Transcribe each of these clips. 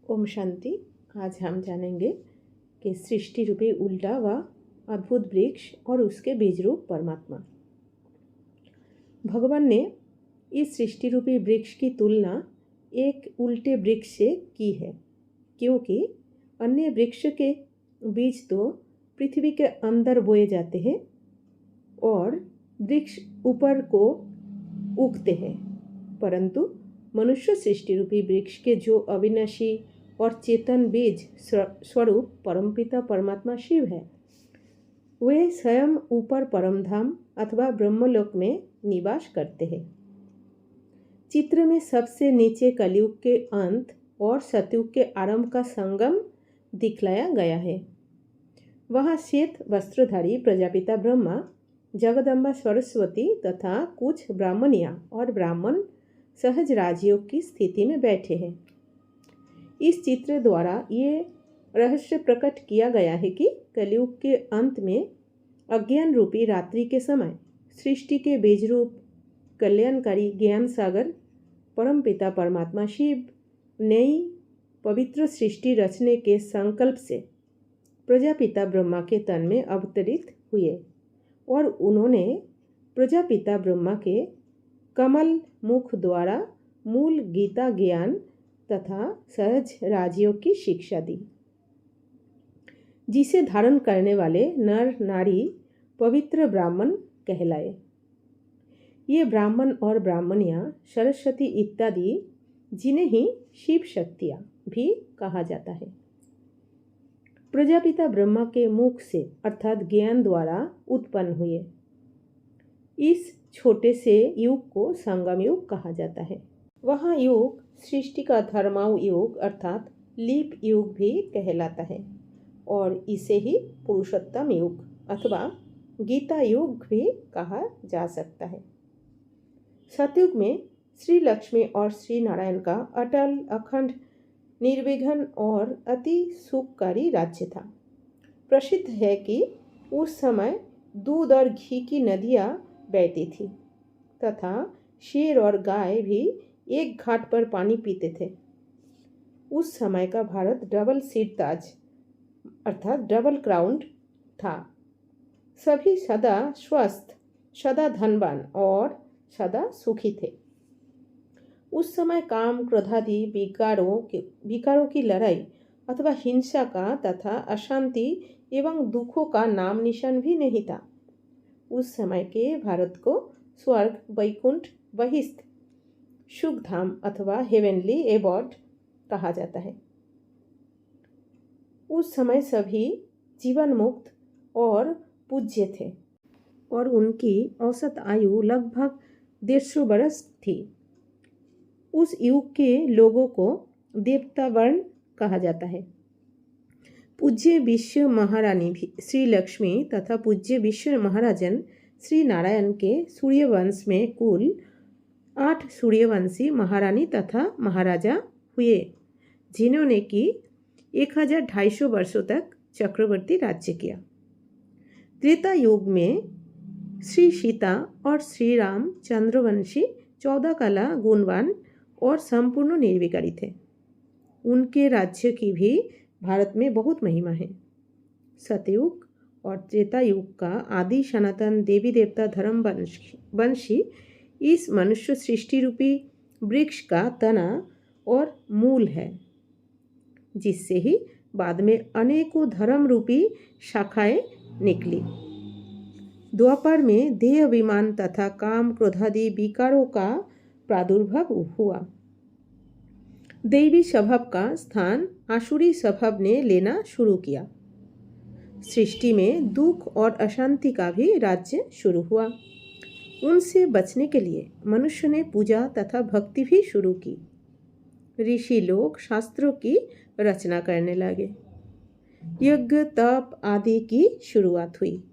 ओम शांति। आज हम जानेंगे कि सृष्टि रूपी उल्टा व अद्भुत वृक्ष और उसके बीज रूप परमात्मा। भगवान ने इस सृष्टि रूपी वृक्ष की तुलना एक उल्टे वृक्ष से की है, क्योंकि अन्य वृक्ष के बीज तो पृथ्वी के अंदर बोए जाते हैं और वृक्ष ऊपर को उगते हैं, परंतु मनुष्य सृष्टि रूपी वृक्ष के जो अविनाशी और चेतन बीज स्वरूप परमपिता परमात्मा शिव है, वे स्वयं ऊपर परमधाम अथवा ब्रह्मलोक में निवास करते हैं। चित्र में सबसे नीचे कलयुग के अंत और सतयुग के आरंभ का संगम दिखलाया गया है। वहाँ श्वेत वस्त्रधारी प्रजापिता ब्रह्मा, जगदम्बा सरस्वती तथा कुछ ब्राह्मणियाँ और ब्राह्मण सहज राजयोग की स्थिति में बैठे हैं। इस चित्र द्वारा ये रहस्य प्रकट किया गया है कि कलयुग के अंत में अज्ञान रूपी रात्रि के समय सृष्टि के बीज रूप कल्याणकारी ज्ञान सागर परमपिता परमात्मा शिव नई पवित्र सृष्टि रचने के संकल्प से प्रजापिता ब्रह्मा के तन में अवतरित हुए और उन्होंने प्रजापिता ब्रह्मा के कमल मुख द्वारा मूल गीता ज्ञान तथा सहज राजयोग की शिक्षा दी, जिसे धारण करने वाले नर नारी पवित्र ब्राह्मण कहलाए। ये ब्राह्मण और ब्राह्मणियाँ सरस्वती इत्यादि, जिन्हें ही शिव शक्तियाँ भी कहा जाता है, प्रजापिता ब्रह्मा के मुख से अर्थात ज्ञान द्वारा उत्पन्न हुए। इस छोटे से युग को संगम युग कहा जाता है। वह युग सृष्टि का धर्माव युग अर्थात लीप युग भी कहलाता है और इसे ही पुरुषोत्तम युग अथवा गीता युग भी कहा जा सकता है। सतयुग में श्री लक्ष्मी और श्री नारायण का अटल अखंड निर्विघ्न और अति सुखकारी राज्य था। प्रसिद्ध है कि उस समय दूध और घी की नदियाँ बहती थी तथा शेर और गाय भी एक घाट पर पानी पीते थे। उस समय का भारत डबल सीट ताज अर्थात डबल क्राउन था। सभी सदा स्वस्थ, सदा धनवान और सदा सुखी थे। उस समय काम क्रोधादि विकारों की लड़ाई अथवा हिंसा का तथा अशांति एवं दुखों का नाम निशान भी नहीं था। उस समय के भारत को स्वर्ग, वैकुंठ, बहिस्थ, सुखधाम अथवा हेवनली एबॉर्ड कहा जाता है। उस समय सभी जीवन मुक्त और पूज्य थे और उनकी औसत आयु लगभग 150 वर्ष थी। उस युग के लोगों को देवता वर्ण कहा जाता है। पूज्य विश्व महारानी भी श्री लक्ष्मी तथा पूज्य विश्व महाराजन श्री नारायण के सूर्यवंश में कुल 8 सूर्यवंशी महारानी तथा महाराजा हुए, जिन्होंने कि 1250 वर्षों तक चक्रवर्ती राज्य किया। त्रेता युग में श्री सीता और श्री राम चंद्रवंशी 14 कला गुणवान और संपूर्ण निर्विकारी थे। उनके राज्य की भी भारत में बहुत महिमा है। सतयुग और त्रेता युग का आदि सनातन देवी देवता धर्म वंशी इस मनुष्य सृष्टि रूपी वृक्ष का तना और मूल है, जिससे ही बाद में अनेकों धर्म रूपी शाखाएं निकली। द्वापर में देह अभिमान तथा काम क्रोधादि विकारों का प्रादुर्भाव हुआ। दैवी स्वभाव का स्थान आसुरी स्वभाव ने लेना शुरू किया। सृष्टि में दुख और अशांति का भी राज्य शुरू हुआ। उनसे बचने के लिए मनुष्य ने पूजा तथा भक्ति भी शुरू की। ऋषि लोग शास्त्रों की रचना करने लगे। यज्ञ तप आदि की शुरुआत हुई।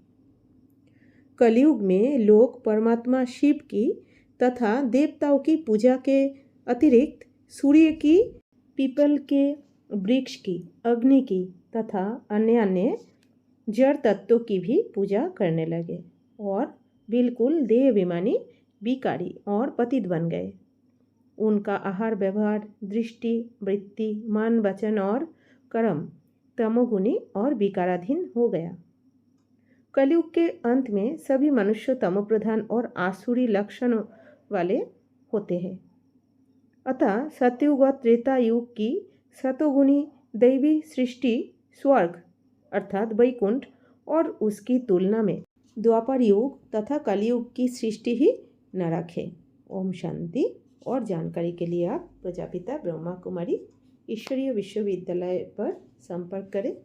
कलयुग में लोग परमात्मा शिव की तथा देवताओं की पूजा के अतिरिक्त सूर्य की, पीपल के वृक्ष की, अग्नि की तथा अन्य अन्य जड़ तत्वों की भी पूजा करने लगे और बिल्कुल देह अभिमानी, विकारी और पतित बन गए। उनका आहार व्यवहार, दृष्टि, वृत्ति, मान, वचन और कर्म तमोगुणी और विकाराधीन हो गया। कलयुग के अंत में सभी मनुष्य तमोप्रधान और आसुरी लक्षण वाले होते हैं। अतः सतयुग और त्रेता युग की सतोगुणी दैवी सृष्टि स्वर्ग अर्थात वैकुंठ और उसकी तुलना में द्वापर युग तथा कलयुग की सृष्टि ही नरक है। ओम शांति। और जानकारी के लिए आप प्रजापिता ब्रह्मा कुमारी ईश्वरीय विश्वविद्यालय पर संपर्क करें।